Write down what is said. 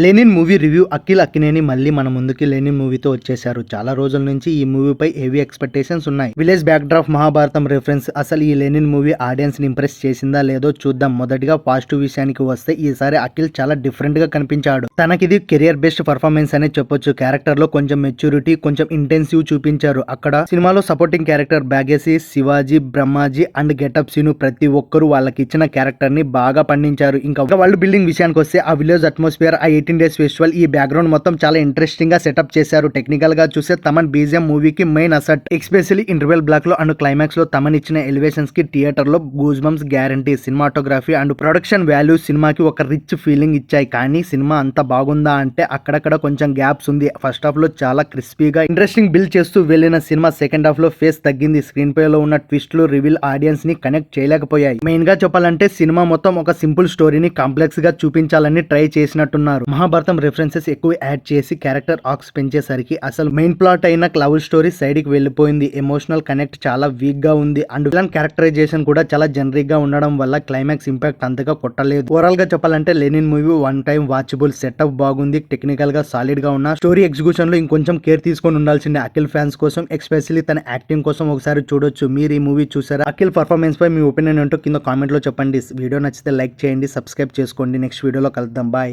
Lenin movie review Akhil Akkineni మళ్ళీ మన ముందుకి లెనిన్ మూవీతో వచ్చేశారు. చాలా రోజుల నుంచి ఈ మూవీపై హెవీ ఎక్స్పెక్టేషన్స్ ఉన్నాయి. Village back drop Mahabharatam reference. అసలు ఈ లెనిన్ మూవీ ఆడియన్స్ ని ఇంప్రెస్ చేసిందా లేదో చూద్దాం. మొదటిగా పాజిటివ్ విషయానికి వస్తే ఈసారి అఖిల్ చాలా డిఫరెంట్ గా కనిపించాడు. తనకిది కెరియర్ బెస్ట్ పర్ఫార్మెన్స్ అనే చెప్పొచ్చు. క్యారెక్టర్ లో కొంచెం మెచ్యూరిటీ, కొంచెం ఇంటెన్సివ్ చూపించారు. అక్కడ సినిమాలో సపోర్టింగ్ క్యారెక్టర్ బ్యాగేసి, శివాజీ, బ్రహ్మాజీ అండ్ గెటప్ సీను ప్రతి ఒక్కరు వాళ్ళకి ఇచ్చిన క్యారెక్టర్ ని బాగా పండించారు. ఇంకా వరల్డ్ బిల్డింగ్ విషయానికి వస్తే ఆ విలేజ్ అట్మాస్ఫియర్, ఆ 18 డేస్ ఫెస్టివల్, ఈ బ్యాక్గ్రౌండ్ మొత్తం చాలా ఇంట్రెస్టింగ్ గా సెటప్ చేశారు. టెక్నికల్ గా చూస్తే తమన్ బీజిఎం మూవీకి main asset. Especially interval block లో అండ్ క్లైమాక్స్ లో తమన్ ఇచ్చిన ఎలివేషన్స్ కి థియేటర్ లో goose bumps guarantee. Cinematography and production values సినిమాకి ఒక రిచ్ ఫీలింగ్ ఇచ్చాయి. కానీ సినిమా అంత బాగుందా అంటే అక్కడక్కడ కొంచెం గ్యాప్స్ ఉంది. ఫస్ట్ హాఫ్ లో చాలా క్రిస్పీగా ఇంట్రెస్టింగ్ బిల్డ్ చేస్తూ వెళ్ళిన సినిమా సెకండ్ హాఫ్ లో ఫేస్ తగ్గింది. స్క్రీన్ ప్లే లో ఉన్న ట్విస్ట్లు, రివీల్ ఆడియన్స్ ని కనెక్ట్ చేయలేకపోయాయి. మెయిన్ గా చెప్పాలంటే సినిమా మొత్తం ఒక సింపుల్ స్టోరీని కాంప్లెక్స్ గా చూపించాలని ట్రై చేసినట్టున్నారు. మహాభారతం రెఫరెన్సెస్ ఎక్కువ యాడ్ చేసి క్యారెక్టర్ ఆర్క్స్ పెంచేసరికి అసలు మెయిన్ ప్లాట్ అయిన లవ్ స్టోరీ సైడ్ కి వెళ్ళిపోయింది. ఎమోషనల్ కనెక్ట్ చాలా వీక్ గా ఉంది అండ్ విలన్ క్యారెక్టరైజేషన్ కూడా చాలా జనరిక్ గా ఉండడం వల్ల క్లైమాక్స్ ఇంపాక్ట్ అంతగా కొట్టలేదు. ఓవరాల్ గా చెప్పాలంటే Lenin movie one time watchable. Setup బాగుంది, టెక్నికల్ గా సాలిడ్ గా ఉన్న స్టోరీ ఎగ్జిక్యూషన్ లో ఇంకొంచెం కేర్ తీసుకొని ఉండాల్సిందే. అఖిల్ ఫ్యాన్స్ కోసం, ఎస్పెషల్లీ తన యాక్టింగ్ కోసం ఒకసారి చూడొచ్చు. మీరు ఈ మూవీ చూసారా? అఖిల్ పర్ఫార్మెన్స్ పై మీ ఒపీనియన్ ఏంటో కింద కామెంట్ లో చెప్పండి. వీడియో నచ్చితే లైక్ చేయండి, సబ్స్క్రైబ్ చేసుకోండి. నెక్స్ట్ వీడియోలో కలుద్దాం. బాయ్.